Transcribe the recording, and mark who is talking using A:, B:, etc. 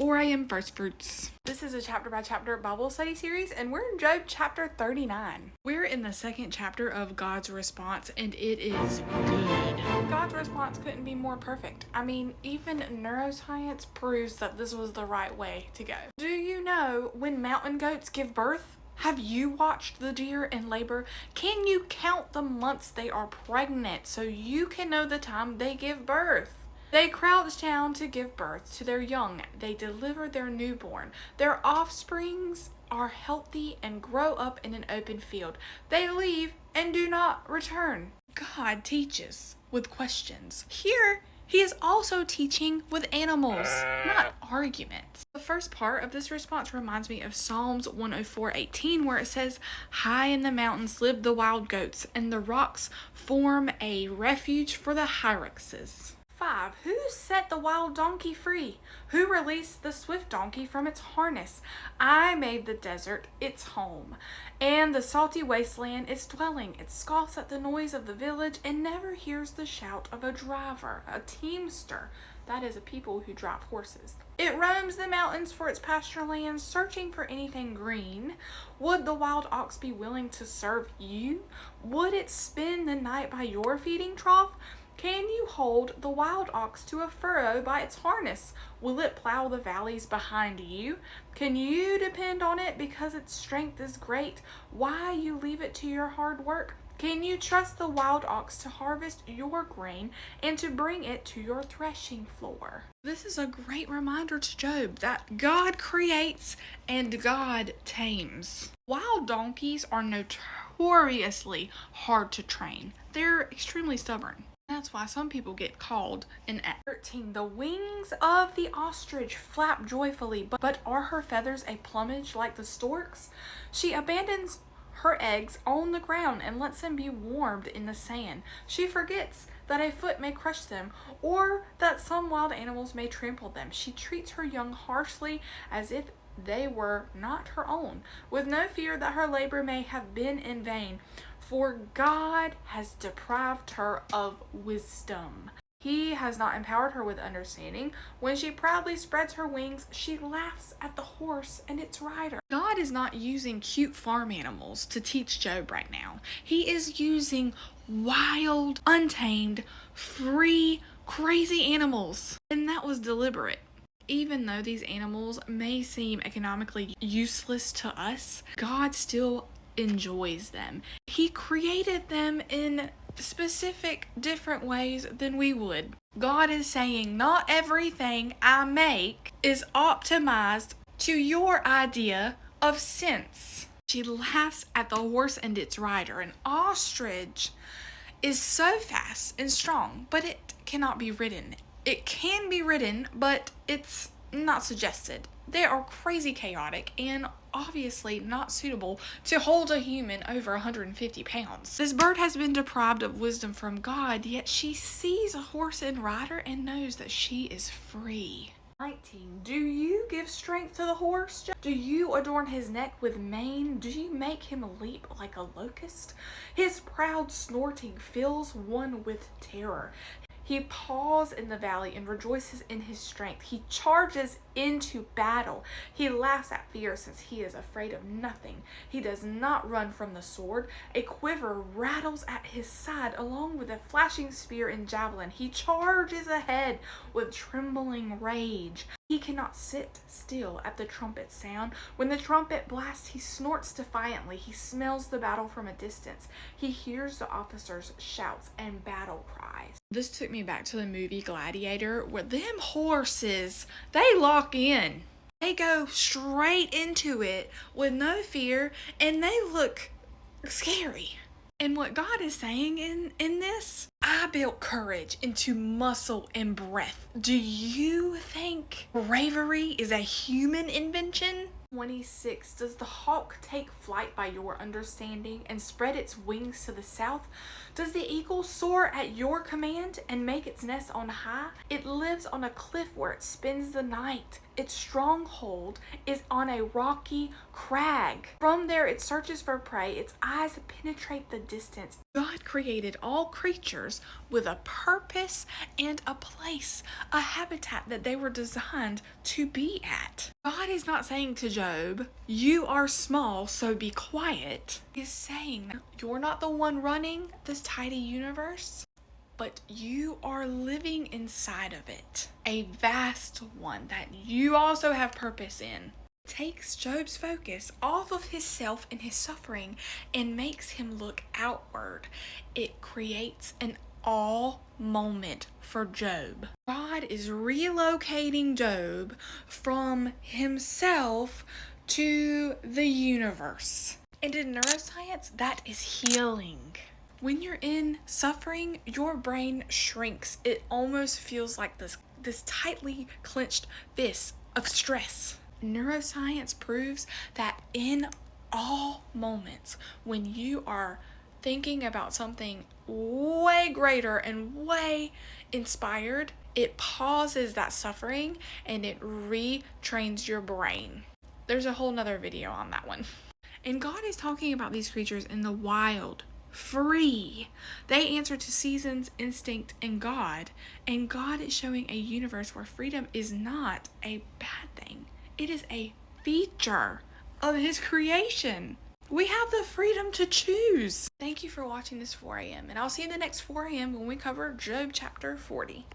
A: 4 a.m. First Fruits. This is a chapter by chapter Bible study series, and we're in Job chapter 39. We're in the second chapter of God's response, and it is good. God's response couldn't be more perfect. I mean, even neuroscience proves that this was the right way to go. Do you know when mountain goats give birth? Have you watched the deer in labor? Can you count the months they are pregnant so you can know the time they give birth? They crouch down to give birth to their young. They deliver their newborn. Their offsprings are healthy and grow up in an open field. They leave and do not return. God teaches with questions. Here, he is also teaching with animals, not arguments. The first part of this response reminds me of Psalms 104:18, where it says, "High in the mountains live the wild goats, and the rocks form a refuge for the hyraxes." 5. Who set the wild donkey free? Who released the swift donkey from its harness? I made the desert its home, and the salty wasteland its dwelling. It scoffs at the noise of the village and never hears the shout of a driver, a teamster. That is a people who drive horses. It roams the mountains for its pasture lands, searching for anything green. Would the wild ox be willing to serve you? Would it spend the night by your feeding trough? Can you hold the wild ox to a furrow by its harness? Will it plow the valleys behind you? Can you depend on it because its strength is great? Why you leave it to your hard work? Can you trust the wild ox to harvest your grain and to bring it to your threshing floor? This is a great reminder to Job that God creates and God tames. Wild donkeys are notoriously hard to train. They're extremely stubborn. That's why some people get called an 13. The wings of the ostrich flap joyfully, but are her feathers a plumage like the stork's? She abandons her eggs on the ground and lets them be warmed in the sand. She forgets that a foot may crush them, or that some wild animals may trample them. She treats her young harshly as if they were not her own, with no fear that her labor may have been in vain. For God has deprived her of wisdom. He has not empowered her with understanding. When she proudly spreads her wings, she laughs at the horse and its rider. God is not using cute farm animals to teach Job right now. He is using wild, untamed, free, crazy animals. And that was deliberate. Even though these animals may seem economically useless to us, God still enjoys them. He created them in specific different ways than we would. God is saying not everything I make is optimized to your idea of sense. She laughs at the horse and its rider. An ostrich is so fast and strong, but it cannot be ridden. It can be ridden, but it's not suggested. They are crazy chaotic and obviously not suitable to hold a human over 150 pounds. This bird has been deprived of wisdom from God, yet she sees a horse and rider and knows that she is free. 19. Do you give strength to the horse? Do you adorn his neck with mane? Do you make him leap like a locust? His proud snorting fills one with terror. He paws in the valley and rejoices in his strength. He charges into battle. He laughs at fear since he is afraid of nothing. He does not run from the sword. A quiver rattles at his side along with a flashing spear and javelin. He charges ahead with trembling rage. He cannot sit still at the trumpet sound. When the trumpet blasts, he snorts defiantly. He smells the battle from a distance. He hears the officers' shouts and battle cries. This took me back to the movie Gladiator, where them horses, they lock in. They go straight into it with no fear, and they look scary. And what God is saying in this, I built courage into muscle and breath. Do you think bravery is a human invention? 26. Does the hawk take flight by your understanding and spread its wings to the south? Does the eagle soar at your command and make its nest on high? It lives on a cliff where it spends the night. Its stronghold is on a rocky crag. From there it searches for prey. Its eyes penetrate the distance. God created all creatures creatures with a purpose and a place, a habitat that they were designed to be at. God is not saying to Job, you are small, so be quiet. He's saying, you're not the one running this tidy universe, but you are living inside of it. A vast one that you also have purpose in. Takes Job's focus off of himself and his suffering and makes him look outward. It creates an awe moment for Job. God is relocating Job from himself to the universe. And in neuroscience, that is healing. When you're in suffering, your brain shrinks. It almost feels like this tightly clenched fist of stress. Neuroscience proves that in all moments, when you are thinking about something way greater and way inspired, it pauses that suffering and it retrains your brain. There's a whole nother video on that one. And God is talking about these creatures in the wild, free. They answer to seasons, instinct, and God is showing a universe where freedom is not a bad thing. It is a feature of his creation. We have the freedom to choose. Thank you for watching this 4 a.m. and I'll see you in the next 4 a.m. when we cover Job chapter 40.